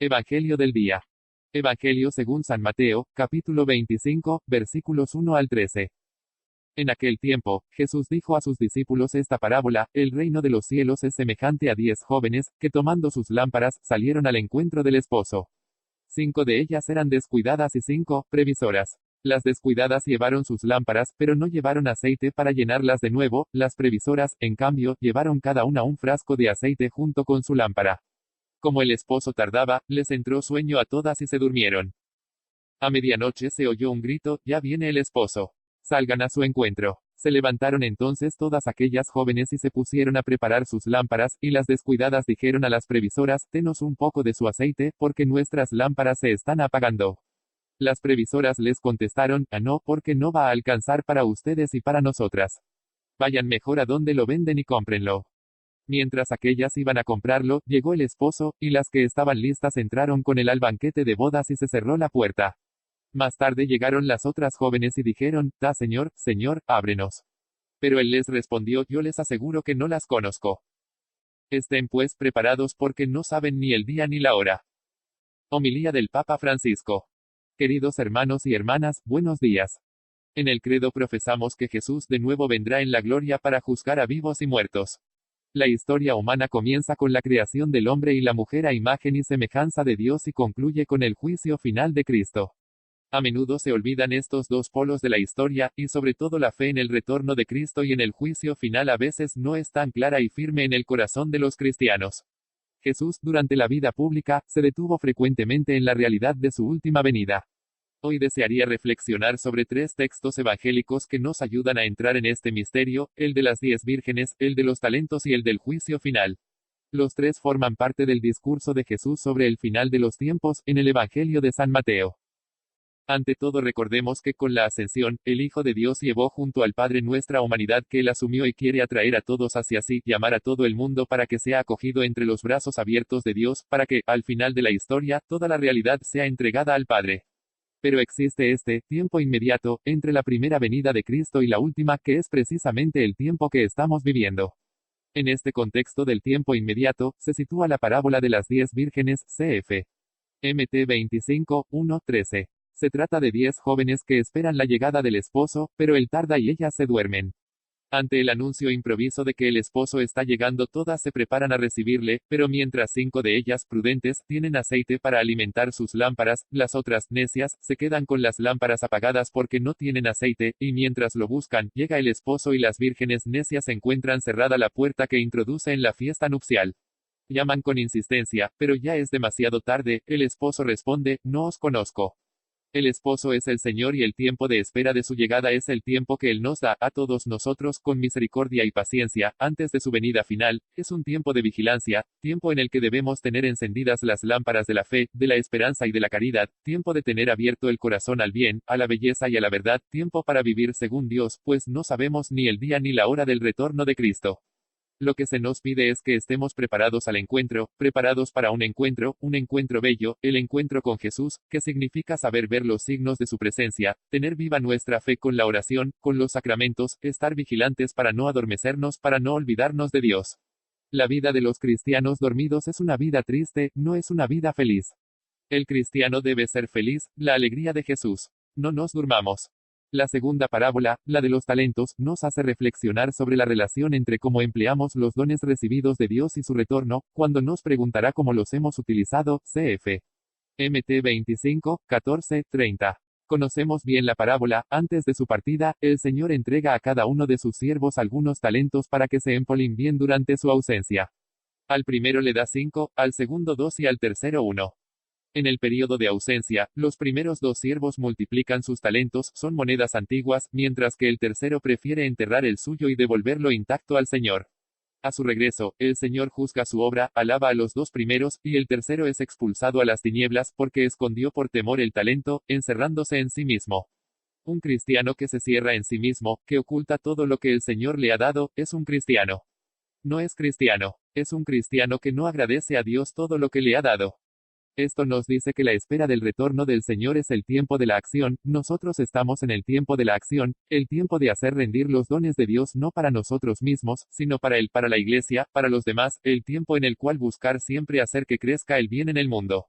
Evangelio del día. Evangelio según San Mateo, capítulo 25, versículos 1 al 13. En aquel tiempo, Jesús dijo a sus discípulos esta parábola: el reino de los cielos es semejante a 10 jóvenes, que tomando sus lámparas, salieron al encuentro del esposo. 5 de ellas eran descuidadas y 5, previsoras. Las descuidadas llevaron sus lámparas, pero no llevaron aceite para llenarlas de nuevo. Las previsoras, en cambio, llevaron cada una un frasco de aceite junto con su lámpara. Como el esposo tardaba, les entró sueño a todas y se durmieron. A medianoche se oyó un grito: ya viene el esposo. Salgan a su encuentro. Se levantaron entonces todas aquellas jóvenes y se pusieron a preparar sus lámparas, y las descuidadas dijeron a las previsoras: denos un poco de su aceite, porque nuestras lámparas se están apagando. Las previsoras les contestaron: no, porque no va a alcanzar para ustedes y para nosotras. Vayan mejor a donde lo venden y cómprenlo. Mientras aquellas iban a comprarlo, llegó el esposo, y las que estaban listas entraron con él al banquete de bodas y se cerró la puerta. Más tarde llegaron las otras jóvenes y dijeron: Señor, Señor, ábrenos. Pero él les respondió: yo les aseguro que no las conozco. Estén pues preparados porque no saben ni el día ni la hora. Homilía del Papa Francisco. Queridos hermanos y hermanas, buenos días. En el credo profesamos que Jesús de nuevo vendrá en la gloria para juzgar a vivos y muertos. La historia humana comienza con la creación del hombre y la mujer a imagen y semejanza de Dios y concluye con el juicio final de Cristo. A menudo se olvidan estos dos polos de la historia, y sobre todo la fe en el retorno de Cristo y en el juicio final a veces no es tan clara y firme en el corazón de los cristianos. Jesús, durante la vida pública, se detuvo frecuentemente en la realidad de su última venida. Hoy desearía reflexionar sobre 3 textos evangélicos que nos ayudan a entrar en este misterio: el de las 10 vírgenes, el de los talentos y el del juicio final. Los 3 forman parte del discurso de Jesús sobre el final de los tiempos, en el Evangelio de San Mateo. Ante todo, recordemos que con la ascensión, el Hijo de Dios llevó junto al Padre nuestra humanidad que Él asumió y quiere atraer a todos hacia sí, y amar a todo el mundo para que sea acogido entre los brazos abiertos de Dios, para que, al final de la historia, toda la realidad sea entregada al Padre. Pero existe este tiempo inmediato, entre la primera venida de Cristo y la última, que es precisamente el tiempo que estamos viviendo. En este contexto del tiempo inmediato, se sitúa la parábola de las 10 vírgenes, cf. Mt 25, 1, 13. Se trata de 10 jóvenes que esperan la llegada del esposo, pero él tarda y ellas se duermen. Ante el anuncio improviso de que el esposo está llegando, todas se preparan a recibirle, pero mientras 5 de ellas, prudentes, tienen aceite para alimentar sus lámparas, las otras, necias, se quedan con las lámparas apagadas porque no tienen aceite, y mientras lo buscan, llega el esposo y las vírgenes necias encuentran cerrada la puerta que introduce en la fiesta nupcial. Llaman con insistencia, pero ya es demasiado tarde. El esposo responde: no os conozco. El esposo es el Señor y el tiempo de espera de su llegada es el tiempo que Él nos da a todos nosotros con misericordia y paciencia, antes de su venida final. Es un tiempo de vigilancia, tiempo en el que debemos tener encendidas las lámparas de la fe, de la esperanza y de la caridad, tiempo de tener abierto el corazón al bien, a la belleza y a la verdad, tiempo para vivir según Dios, pues no sabemos ni el día ni la hora del retorno de Cristo. Lo que se nos pide es que estemos preparados al encuentro, preparados para un encuentro bello, el encuentro con Jesús, que significa saber ver los signos de su presencia, tener viva nuestra fe con la oración, con los sacramentos, estar vigilantes para no adormecernos, para no olvidarnos de Dios. La vida de los cristianos dormidos es una vida triste, no es una vida feliz. El cristiano debe ser feliz, la alegría de Jesús. No nos durmamos. La segunda parábola, la de los talentos, nos hace reflexionar sobre la relación entre cómo empleamos los dones recibidos de Dios y su retorno, cuando nos preguntará cómo los hemos utilizado, cf. Mt 25, 14, 30. Conocemos bien la parábola. Antes de su partida, el Señor entrega a cada uno de sus siervos algunos talentos para que se empleen bien durante su ausencia. Al primero le da 5, al segundo 2 y al tercero 1. En el período de ausencia, los primeros 2 siervos multiplican sus talentos, son monedas antiguas, mientras que el tercero prefiere enterrar el suyo y devolverlo intacto al Señor. A su regreso, el Señor juzga su obra, alaba a los 2 primeros, y el tercero es expulsado a las tinieblas, porque escondió por temor el talento, encerrándose en sí mismo. Un cristiano que se cierra en sí mismo, que oculta todo lo que el Señor le ha dado, es un cristiano. No es cristiano, es un cristiano que no agradece a Dios todo lo que le ha dado. Esto nos dice que la espera del retorno del Señor es el tiempo de la acción. Nosotros estamos en el tiempo de la acción, el tiempo de hacer rendir los dones de Dios no para nosotros mismos, sino para Él, para la Iglesia, para los demás, el tiempo en el cual buscar siempre hacer que crezca el bien en el mundo.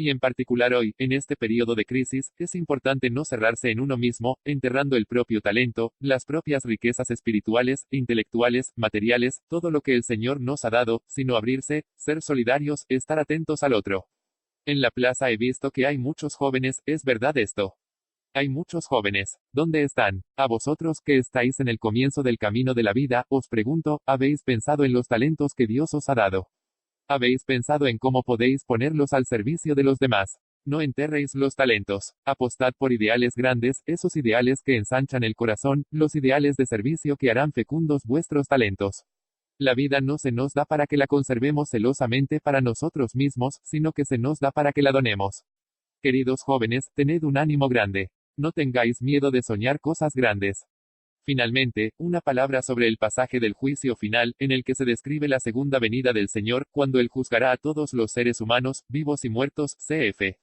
Y en particular hoy, en este periodo de crisis, es importante no cerrarse en uno mismo, enterrando el propio talento, las propias riquezas espirituales, intelectuales, materiales, todo lo que el Señor nos ha dado, sino abrirse, ser solidarios, estar atentos al otro. En la plaza he visto que hay muchos jóvenes, ¿es verdad esto? Hay muchos jóvenes. ¿Dónde están? A vosotros que estáis en el comienzo del camino de la vida, os pregunto, ¿habéis pensado en los talentos que Dios os ha dado? ¿Habéis pensado en cómo podéis ponerlos al servicio de los demás? No enterréis los talentos. Apostad por ideales grandes, esos ideales que ensanchan el corazón, los ideales de servicio que harán fecundos vuestros talentos. La vida no se nos da para que la conservemos celosamente para nosotros mismos, sino que se nos da para que la donemos. Queridos jóvenes, tened un ánimo grande. No tengáis miedo de soñar cosas grandes. Finalmente, una palabra sobre el pasaje del juicio final, en el que se describe la segunda venida del Señor, cuando Él juzgará a todos los seres humanos, vivos y muertos, cf.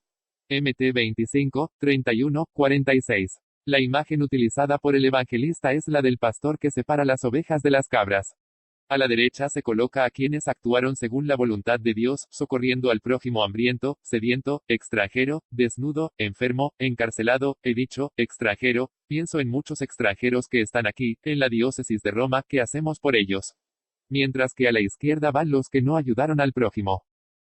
Mt 25, 31, 46. La imagen utilizada por el evangelista es la del pastor que separa las ovejas de las cabras. A la derecha se coloca a quienes actuaron según la voluntad de Dios, socorriendo al prójimo hambriento, sediento, extranjero, desnudo, enfermo, encarcelado, he dicho, extranjero, pienso en muchos extranjeros que están aquí, en la diócesis de Roma, ¿qué hacemos por ellos? Mientras que a la izquierda van los que no ayudaron al prójimo.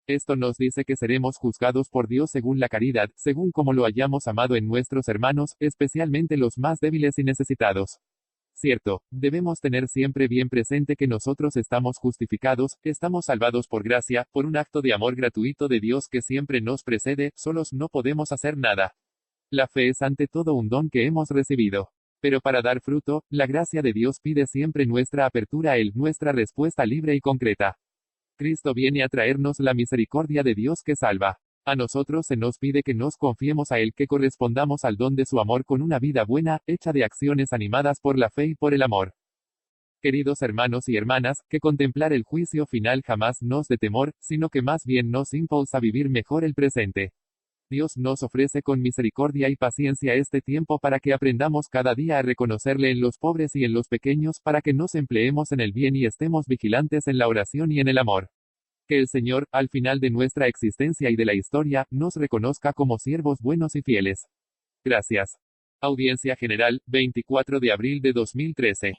Esto nos dice que seremos juzgados por Dios según la caridad, según como lo hayamos amado en nuestros hermanos, especialmente los más débiles y necesitados. Cierto, debemos tener siempre bien presente que nosotros estamos justificados, estamos salvados por gracia, por un acto de amor gratuito de Dios que siempre nos precede, solos no podemos hacer nada. La fe es ante todo un don que hemos recibido. Pero para dar fruto, la gracia de Dios pide siempre nuestra apertura a Él, nuestra respuesta libre y concreta. Cristo viene a traernos la misericordia de Dios que salva. A nosotros se nos pide que nos confiemos a Él, que correspondamos al don de su amor con una vida buena, hecha de acciones animadas por la fe y por el amor. Queridos hermanos y hermanas, que contemplar el juicio final jamás nos dé temor, sino que más bien nos impulsa a vivir mejor el presente. Dios nos ofrece con misericordia y paciencia este tiempo para que aprendamos cada día a reconocerle en los pobres y en los pequeños, para que nos empleemos en el bien y estemos vigilantes en la oración y en el amor. Que el Señor, al final de nuestra existencia y de la historia, nos reconozca como siervos buenos y fieles. Gracias. Audiencia General, 24 de abril de 2013.